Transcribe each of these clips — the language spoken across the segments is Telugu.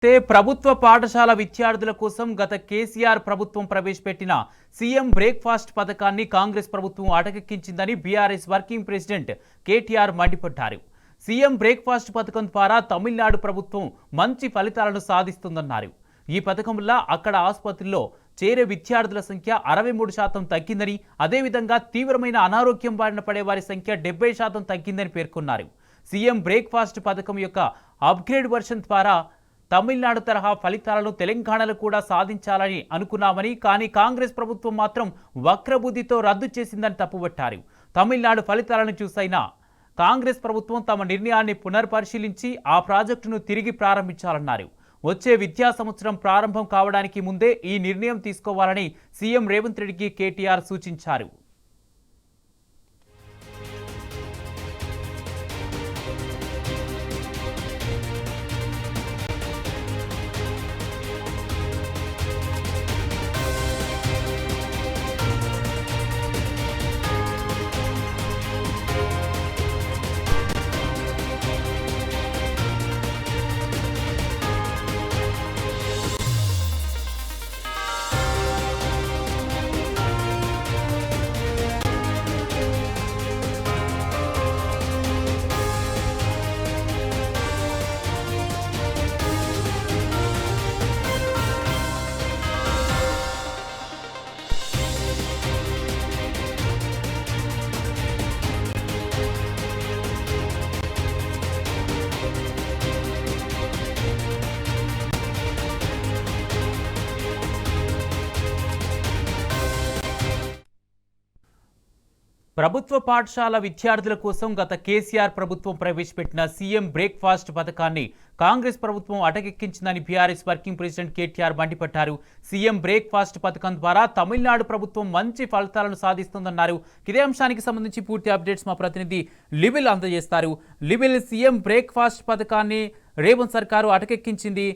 ప్రభుత్వ పాఠశాల విద్యార్థుల కోసం గత కేసీఆర్ ప్రభుత్వం ప్రవేశపెట్టిన సీఎం బ్రేక్ఫాస్ట్ పథకాన్ని కాంగ్రెస్ ప్రభుత్వం అటకెక్కించిందని బీఆర్ఎస్ వర్కింగ్ ప్రెసిడెంట్ కేటీఆర్ మండిపడ్డారు. సీఎం బ్రేక్ఫాస్ట్ పథకం ద్వారా తమిళనాడు ప్రభుత్వం మంచి ఫలితాలను సాధిస్తుందన్నారు. ఈ పథకం వల్ల అక్కడ ఆసుపత్రుల్లో చేరే విద్యార్థుల సంఖ్య 63% తగ్గిందని, అదేవిధంగా తీవ్రమైన అనారోగ్యం బారిన పడే వారి సంఖ్య 70% తగ్గిందని పేర్కొన్నారు. సీఎం బ్రేక్ఫాస్ట్ పథకం యొక్క అప్గ్రేడ్ వర్షన్ ద్వారా తమిళనాడు తరహా ఫలితాలను తెలంగాణలో కూడా సాధించాలని అనుకున్నామని, కానీ కాంగ్రెస్ ప్రభుత్వం మాత్రం వక్రబుద్ధితో రద్దు చేసిందని తప్పుబట్టారు. తమిళనాడు ఫలితాలను చూసైనా కాంగ్రెస్ ప్రభుత్వం తమ నిర్ణయాన్ని పునర్పరిశీలించి ఆ ప్రాజెక్టును తిరిగి ప్రారంభించాలన్నారు. వచ్చే విద్యా సంవత్సరం ప్రారంభం కావడానికి ముందే ఈ నిర్ణయం తీసుకోవాలని సీఎం రేవంత్ రెడ్డికి కేటీఆర్ సూచించారు. ప్రభుత్వ పాఠశాల విద్యార్థుల కోసం గత కేసీఆర్ ప్రభుత్వం ప్రవేశపెట్టిన సీఎం బ్రేక్ఫాస్ట్ పథకాన్ని కాంగ్రెస్ ప్రభుత్వం అటకెక్కించిందని బీఆర్ఎస్ వర్కింగ్ ప్రెసిడెంట్ కేటీఆర్ మండిపడ్డారు. సీఎం బ్రేక్ఫాస్ట్ పథకం ద్వారా తమిళనాడు ప్రభుత్వం మంచి ఫలితాలను సాధిస్తుందన్నారు. ఇదే అంశానికి సంబంధించి పూర్తి అప్డేట్స్ మా ప్రతినిధి లిబిల్ అందజేస్తారు. లిబిల్, సీఎం బ్రేక్ఫాస్ట్ పథకాన్ని రేవంత్ సర్కారు అటకెక్కించింది,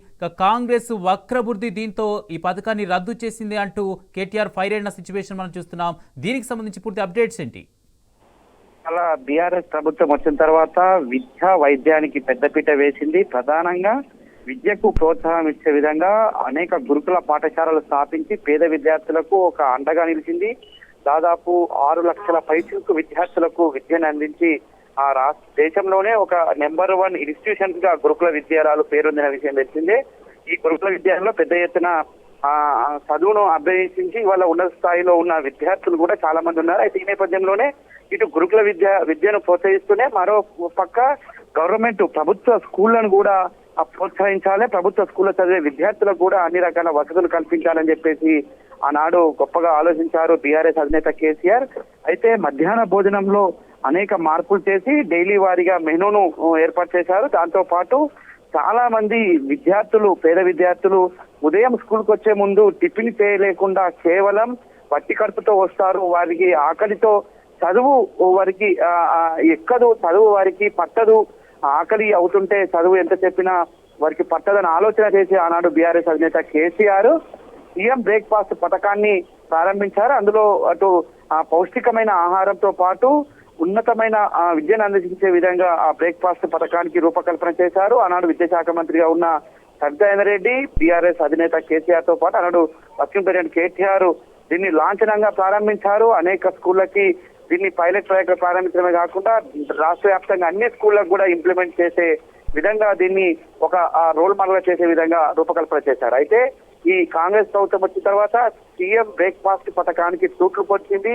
కాంగ్రెస్ వక్రబుద్ధి దీంతో ఈ పథకాన్ని రద్దు చేసింది అంటూ కేటీఆర్ ఫైర్ అయిన సిచ్యువేషన్ మనం చూస్తున్నాం. దీనికి సంబంధించి పూర్తి అప్డేట్స్ ఏంటి? అలా బీఆర్ఎస్ ప్రభుత్వం వచ్చిన తర్వాత విద్యా వైద్యానికి పెద్దపీట వేసింది. ప్రధానంగా విద్యకు ప్రోత్సాహం ఇచ్చే విధంగా అనేక గురుకుల పాఠశాలలు స్థాపించి పేద విద్యార్థులకు ఒక అండగా నిలిచింది. దాదాపు 6 లక్షల పైచిలకు విద్యార్థులకు విద్యను అందించి ఆ దేశంలోనే ఒక నెంబర్ 1 ఇన్స్టిట్యూషన్స్ గా గురుకుల విద్యాలయాలు పేరొందిన విషయం తెలిసిందే. ఈ గురుకుల విద్యాలయంలో పెద్ద ఎత్తున చదువును అభ్యసించి వాళ్ళ ఉన్నత స్థాయిలో ఉన్న విద్యార్థులు కూడా చాలా మంది ఉన్నారు. అయితే ఈ నేపథ్యంలోనే ఇటు గురుకుల విద్యను ప్రోత్సహిస్తూనే మరో పక్క గవర్నమెంట్ ప్రభుత్వ స్కూళ్లను కూడా ప్రోత్సహించాలి, ప్రభుత్వ స్కూల్లో చదివే విద్యార్థులకు కూడా అన్ని రకాల వసతులు కల్పించాలని చెప్పేసి ఆనాడు గొప్పగా ఆలోచించారు బీఆర్ఎస్ అధినేత కేసీఆర్. అయితే మధ్యాహ్న భోజనంలో అనేక మార్పులు చేసి డైలీ వారీగా మెనూను ఏర్పాటు చేశారు. దాంతో పాటు చాలా మంది విద్యార్థులు, పేద విద్యార్థులు ఉదయం స్కూల్కి వచ్చే ముందు టిఫిన్ చేయలేకుండా కేవలం వట్టి కడుపుతో వస్తారు. వారికి ఆకలితో చదువు వారికి ఎక్కదు, చదువు వారికి పట్టదు. ఆకలి అవుతుంటే చదువు ఎంత చెప్పినా వారికి పట్టదని ఆలోచన చేసి ఆనాడు బీఆర్ఎస్ అధినేత కేసీఆర్ సీఎం బ్రేక్ఫాస్ట్ పథకాన్ని ప్రారంభించారు. అందులో అటు పౌష్టికమైన ఆహారంతో పాటు ఉన్నతమైన విద్యను అందించే విధంగా ఆ బ్రేక్ఫాస్ట్ పథకానికి రూపకల్పన చేశారు. ఆనాడు విద్యాశాఖ మంత్రిగా ఉన్న సత్యనారాయణ రెడ్డి, బీఆర్ఎస్ అధినేత కేసీఆర్ తో పాటు ఆనాడు వర్కింగ్ ప్రెసిడెంట్ కేటీఆర్ దీన్ని లాంఛనంగా ప్రారంభించారు. అనేక స్కూళ్ళకి దీన్ని పైలట్ ప్రాజెక్ట్ ప్రారంభించడమే కాకుండా రాష్ట్ర వ్యాప్తంగా అన్ని స్కూళ్ళకు కూడా ఇంప్లిమెంట్ చేసే విధంగా దీన్ని ఒక రోల్ మోడల్ చేసే విధంగా రూపకల్పన చేశారు. అయితే ఈ కాంగ్రెస్ ప్రభుత్వం వచ్చిన తర్వాత సీఎం బ్రేక్ఫాస్ట్ పథకానికి తూట్లు పొచ్చింది.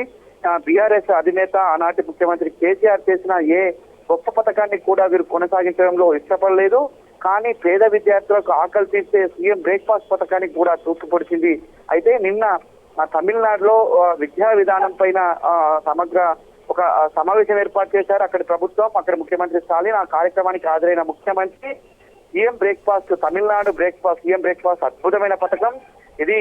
బీఆర్ఎస్ అధినేత ఆనాటి ముఖ్యమంత్రి కేసీఆర్ చేసిన ఏ గొప్ప పథకాన్ని కూడా వీరు కొనసాగించడంలో ఇష్టపడలేదు. కానీ పేద విద్యార్థులకు ఆకలి తీర్చే సీఎం బ్రేక్ఫాస్ట్ పథకానికి కూడా తూట్లు పొడిచింది. అయితే నిన్న తమిళనాడులో విద్యా విధానం పైన సమగ్ర ఒక సమావేశం ఏర్పాటు చేశారు అక్కడి ప్రభుత్వం, అక్కడి ముఖ్యమంత్రి స్టాలిన్. ఆ కార్యక్రమానికి హాజరైన ముఖ్యమంత్రి CM breakfast, Tamil Nadu breakfast, CM breakfast అద్భుతమైన పథకం, ఇది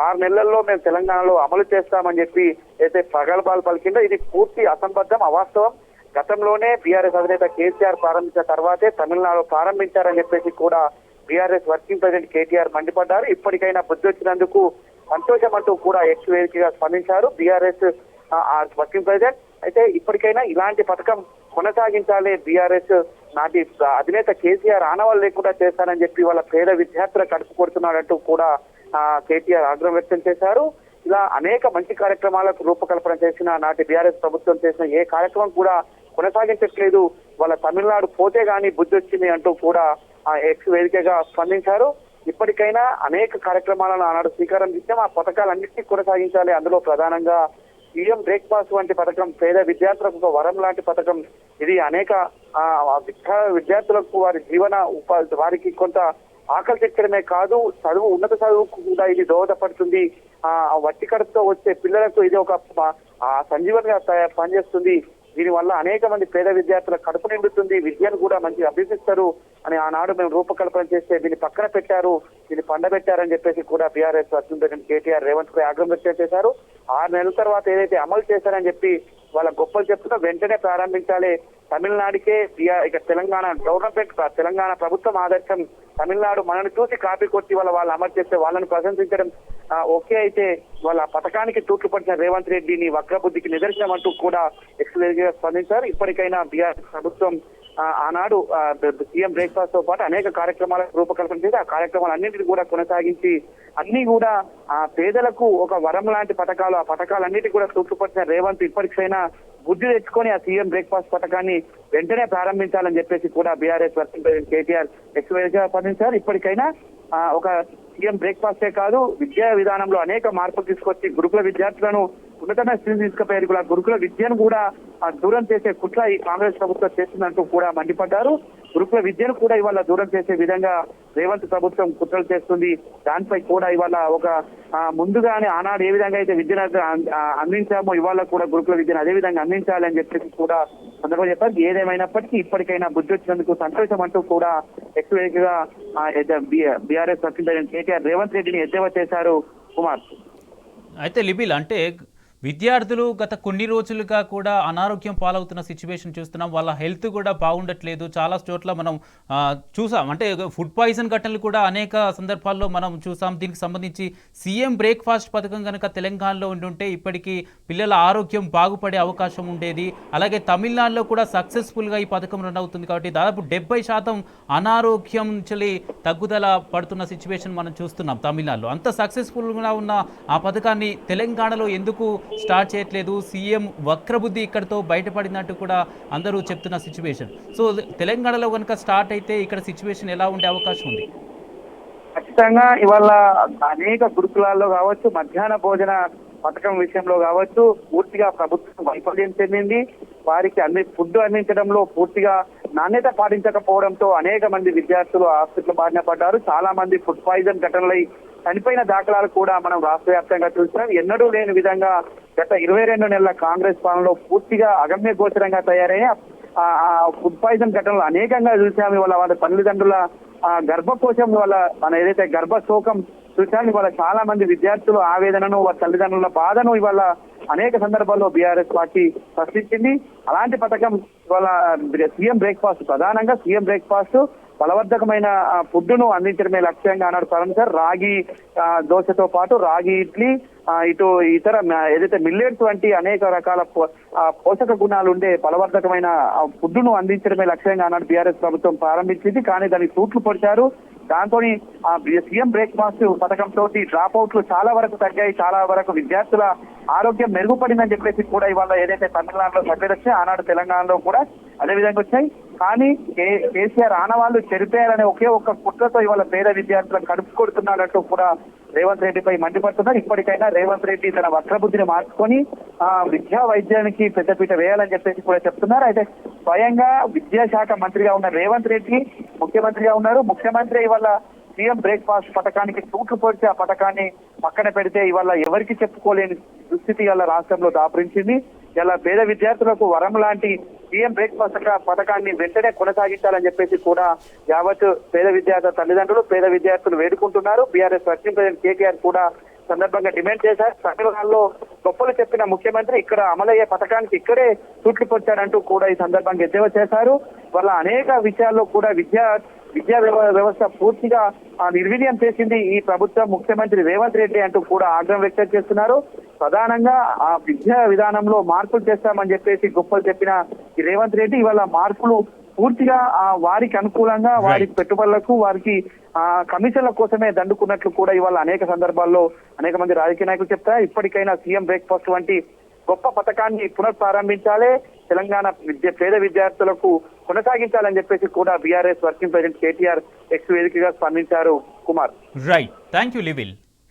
6 నెలల్లో మేము తెలంగాణలో అమలు చేస్తామని చెప్పి అయితే ప్రగల్భాలు పలికిందో ఇది పూర్తి అసంబద్ధం, అవాస్తవం. గతంలోనే బీఆర్ఎస్ అధినేత కేసీఆర్ ప్రారంభించిన తర్వాతే తమిళనాడు ప్రారంభించారని చెప్పేసి కూడా బీఆర్ఎస్ వర్కింగ్ ప్రెసిడెంట్ కేటీఆర్ మండిపడ్డారు. ఇప్పటికైనా బుద్ధి వచ్చినందుకు సంతోషం అంటూ కూడా వేదికగా స్పందించారు బీఆర్ఎస్ వర్కింగ్ ప్రెసిడెంట్. అయితే ఇప్పటికైనా ఇలాంటి పథకం కొనసాగించాలి, బీఆర్ఎస్ నాటి అధినేత కేసీఆర్ ఆనవాళ్ళు లేకుండా చేస్తానని చెప్పి వాళ్ళ పేద విద్యార్థుల కడుపు కొడుతున్నాడంటూ కూడా కేటీఆర్ ఆగ్రహం వ్యక్తం చేశారు. ఇలా అనేక మంచి కార్యక్రమాలకు రూపకల్పన చేసిన నాటి బీఆర్ఎస్ ప్రభుత్వం చేసిన ఏ కార్యక్రమం కూడా కొనసాగించట్లేదు, వాళ్ళ తమిళనాడు పోతే గానీ బుద్ధి వచ్చింది అంటూ కూడా ఎక్స్ వేదికగా స్పందించారు. ఇప్పటికైనా అనేక కార్యక్రమాలను ఆనాడు శ్రీకారం చుట్టాం, ఆ పథకాలన్నింటినీ కొనసాగించాలి. అందులో ప్రధానంగా సీఎం బ్రేక్ఫాస్ట్ వంటి పథకం పేద విద్యార్థులకు ఒక వరం లాంటి పథకం. ఇది అనేక విద్యార్థులకు వారి జీవన ఉపాధి వారికి కొంత ఆకలి తెచ్చడమే కాదు, ఉన్నత చదువుకు కూడా ఇది దోహదపడుతుంది. వట్టి కడుపుతో వచ్చే పిల్లలకు ఇది ఒక సంజీవనిగా పనిచేస్తుంది. దీనివల్ల అనేక మంది పేద విద్యార్థుల కడుపు నిండుతుంది, విద్యను కూడా మంచి అభ్యసిస్తారు అని ఆనాడు మేము రూపకల్పన చేస్తే దీన్ని పక్కన పెట్టారు, దీన్ని పండబెట్టారని చెప్పేసి కూడా బీఆర్ఎస్ అధ్యక్షుడు కేటీఆర్ రేవంత్ పై ఆగ్రహం వ్యక్తం చేశారు. 6 నెలల తర్వాత ఏదైతే అమలు చేశారని చెప్పి వాళ్ళ గొప్పలు చెప్తున్నా వెంటనే ప్రారంభించాలి. తమిళనాడుకే ఇక తెలంగాణ గవర్నమెంట్ తెలంగాణ ప్రభుత్వం ఆదర్శం. తమిళనాడు మనల్ని చూసి కాపీ కొట్టి వాళ్ళు అమలు చేస్తే వాళ్ళని ప్రశంసించడం ఓకే అయితే వాళ్ళ పథకానికి తూట్లు పడిన రేవంత్ రెడ్డిని వక్రబుద్ధికి నిదర్శనం అంటూ కూడా ఎక్స్గా స్పందించారు. ఇప్పటికైనా బీఆర్ఎస్ ప్రభుత్వం ఆనాడు సీఎం బ్రేక్ఫాస్ట్ తో పాటు అనేక కార్యక్రమాలకు రూపకల్పన చేసి ఆ కార్యక్రమాలన్నింటినీ కూడా కొనసాగించి అన్ని కూడా పేదలకు ఒక వరం లాంటి పథకాలు, ఆ పథకాలన్నిటి కూడా తూట్టుపట్టిన రేవంత్ ఇప్పటికైనా బుద్ధి తెచ్చుకొని ఆ సీఎం బ్రేక్ఫాస్ట్ పథకాన్ని వెంటనే ప్రారంభించాలని చెప్పేసి కూడా బీఆర్ఎస్ వర్కింగ్ ప్రెసిడెంట్ కేటీఆర్ ఎక్స్గా స్పందించారు. ఇప్పటికైనా ఒక సీఎం బ్రేక్ఫాస్టే కాదు, విద్యా విధానంలో అనేక మార్పులు తీసుకొచ్చి గురుకుల విద్యార్థులను ఉన్నతమైన స్థితి తీసుకుపోయారు. కూడా గురుకుల విద్యను కూడా దూరం చేసే కుట్ర ఈ కాంగ్రెస్ ప్రభుత్వం చేస్తుందంటూ కూడా మండిపడ్డారు. గురుకుల విద్యను కూడా ఇవాళ దూరం చేసే విధంగా రేవంత్ ప్రభుత్వం కుట్రలు చేస్తుంది. దానిపై కూడా ఇవాళ ఒక ముందుగానే ఆనాడు ఏ విధంగా అయితే విద్యను అందించామో ఇవాళ కూడా గురుకుల విద్యను అదే విధంగా అందించాలి అని చెప్పేసి కూడా సందర్భంగా చెప్పారు. ఏదేమైనప్పటికీ ఇప్పటికైనా బుద్ధి వచ్చినందుకు సంతోషం అంటూ కూడా ఎక్కువగా బీఆర్ఎస్ వర్కింగ్ కేటీఆర్ రేవంత్ రెడ్డిని ఎద్దేవా చేశారు. కుమార్, అయితే లిబిల్ అంటే విద్యార్థులు గత కొన్ని రోజులుగా కూడా అనారోగ్యం పాలవుతున్న సిచ్యువేషన్ చూస్తున్నాం. వాళ్ళ హెల్త్ కూడా బాగుండట్లేదు. చాలా చోట్ల మనం చూసాం, అంటే ఫుడ్ పాయిజన్ ఘటనలు కూడా అనేక సందర్భాల్లో మనం చూసాం. దీనికి సంబంధించి సీఎం బ్రేక్ఫాస్ట్ పథకం కనుక తెలంగాణలో ఉండుంటే ఇప్పటికీ పిల్లల ఆరోగ్యం బాగుపడే అవకాశం ఉండేది. అలాగే తమిళనాడులో కూడా సక్సెస్ఫుల్గా ఈ పథకం రన్ అవుతుంది కాబట్టి దాదాపు 70% అనారోగ్యం నుంచి తగ్గుదల పడుతున్న సిచ్యువేషన్ మనం చూస్తున్నాం. తమిళనాడులో అంత సక్సెస్ఫుల్గా ఉన్న ఆ పథకాన్ని తెలంగాణలో ఎందుకు స్టార్ట్ చేయట్లేదు? సీఎం వక్రబుద్ధి ఇక్కడతో బయటపడినట్టు కూడా అందరూ చెప్తున్న సిచ్యువేషన్. సో తెలంగాణలో కనుక స్టార్ట్ అయితే ఇక్కడ సిచ్యువేషన్ ఎలా ఉండే అవకాశం ఉంది? ఖచ్చితంగా ఇవాళ అనేక గురుకులాల్లో కావచ్చు, మధ్యాహ్న భోజన పథకం విషయంలో కావచ్చు పూర్తిగా ప్రభుత్వం వైఫల్యం చెందింది. వారికి ఫుడ్ అందించడంలో పూర్తిగా నాణ్యత పాటించకపోవడంతో అనేక మంది విద్యార్థులు హాస్పిటల్ బారిన పడ్డారు. చాలా మంది ఫుడ్ పాయిజన్ ఘటనలై చనిపోయిన దాఖలాలు కూడా మనం రాష్ట్ర వ్యాప్తంగా చూస్తున్నాం. ఎన్నడూ లేని విధంగా గత 22 నెలల కాంగ్రెస్ పాలనలో పూర్తిగా అగమ్య గోచరంగా తయారయ్యే ఫుడ్ పాయిజన్ ఘటనలు అనేకంగా చూసాము. వాళ్ళ తల్లిదండ్రుల గర్భకోశం మన ఏదైతే గర్భశోకం చూసాము. ఇవాళ చాలా మంది విద్యార్థులు ఆవేదనను, వాళ్ళ తల్లిదండ్రుల బాధను ఇవాళ అనేక సందర్భాల్లో బీఆర్ఎస్ పార్టీ ప్రశ్నించింది. అలాంటి పథకం ఇవాళ సీఎం బ్రేక్ఫాస్ట్, ప్రధానంగా సీఎం బ్రేక్ఫాస్ట్ బలవర్ధకమైన ఫుడ్ను అందించడమే లక్ష్యంగా ఆనాడు ప్రారంభించారు. రాగి దోశతో పాటు రాగి ఇడ్లీ, ఇటు ఇతర ఏదైతే మిల్లెట్స్ వంటి అనేక రకాల పోషక గుణాలు ఉండే బలవర్ధకమైన ఫుడ్ను అందించడమే లక్ష్యంగా ఆనాడు బీఆర్ఎస్ ప్రభుత్వం ప్రారంభించింది. కానీ దానికి తూట్లు పొడిచారు. దాంతో సీఎం బ్రేక్ఫాస్ట్ పథకంతో డ్రాప్ అవుట్లు చాలా వరకు తగ్గాయి. చాలా వరకు విద్యార్థుల ఆరోగ్యం మెరుగుపడిందని చెప్పేసి కూడా ఇవాళ ఏదైతే తమిళనాడులో సర్వేలు వచ్చాయి, ఆనాడు తెలంగాణలో కూడా అదే విధంగా వచ్చాయి. కానీ కేసీఆర్ ఆనవాళ్లు చెరిపేయాలనే ఒకే ఒక్క కుట్రతో ఇవాళ పేద విద్యార్థులను కడుపు కొడుతున్నాడంటూ కూడా రేవంత్ రెడ్డిపై మండిపడుతున్నారు. ఇప్పటికైనా రేవంత్ రెడ్డి తన వక్రబుద్ధిని మార్చుకొని విద్యా వైద్యానికి పెద్దపీట వేయాలని చెప్పేసి కూడా చెప్తున్నారు. అయితే స్వయంగా విద్యాశాఖ మంత్రిగా ఉన్న రేవంత్ రెడ్డి ముఖ్యమంత్రిగా ఉన్నారు. ముఖ్యమంత్రి ఇవాళ సీఎం బ్రేక్ఫాస్ట్ పథకానికి తూట్లు పొడిచి ఆ పథకాన్ని పక్కన పెడితే ఇవాళ ఎవరికి చెప్పుకోలేని దుస్థితి ఇవాళ రాష్ట్రంలో దాపురించింది. ఇలా పేద విద్యార్థులకు వరం లాంటి సీఎం బ్రేక్ఫాస్ట్ పథకాన్ని వెంటనే కొనసాగించాలని చెప్పేసి కూడా యావత్ పేద విద్యార్థుల తల్లిదండ్రులు, పేద విద్యార్థులు వేడుకుంటున్నారు. బీఆర్ఎస్ వర్కింగ్ ప్రెసిడెంట్ కేటీఆర్ కూడా సందర్భంగా డిమాండ్ చేశారు. సచివాలయంలో గొప్పలు చెప్పిన ముఖ్యమంత్రి ఇక్కడ అమలయ్యే పథకానికి ఇక్కడే తూట్లు పొచ్చాడంటూ కూడా ఈ సందర్భంగా ఎద్దేవా చేశారు. వాళ్ళ అనేక విషయాల్లో కూడా విద్యా వ్యవస్థ పూర్తిగా నిర్వీర్యం చేసింది ఈ ప్రభుత్వం, ముఖ్యమంత్రి రేవంత్ రెడ్డి అంటూ కూడా ఆగ్రహం వ్యక్తం చేస్తున్నారు. ప్రధానంగా ఆ విద్యా విధానంలో మార్పులు చేస్తామని చెప్పేసి గొప్పలు చెప్పిన ఈ రేవంత్ రెడ్డి ఇవాళ మార్పులు పూర్తిగా వారికి అనుకూలంగా వారి పెట్టుబడులకు వారికి కమిషన్ల కోసమే దండుకున్నట్లు కూడా ఇవాళ అనేక సందర్భాల్లో అనేక మంది రాజకీయ నాయకులు చెప్తారు. ఇప్పటికైనా సీఎం బ్రేక్ఫాస్ట్ వంటి గొప్ప పథకాన్ని పునఃప్రారంభించాలి, తెలంగాణ పేద విద్యార్థులకు కొనసాగించాలని చెప్పేసి కూడా BRS working president KTR X వేదికగా స్పందించారు. Kumar, right, thank you లివిల్.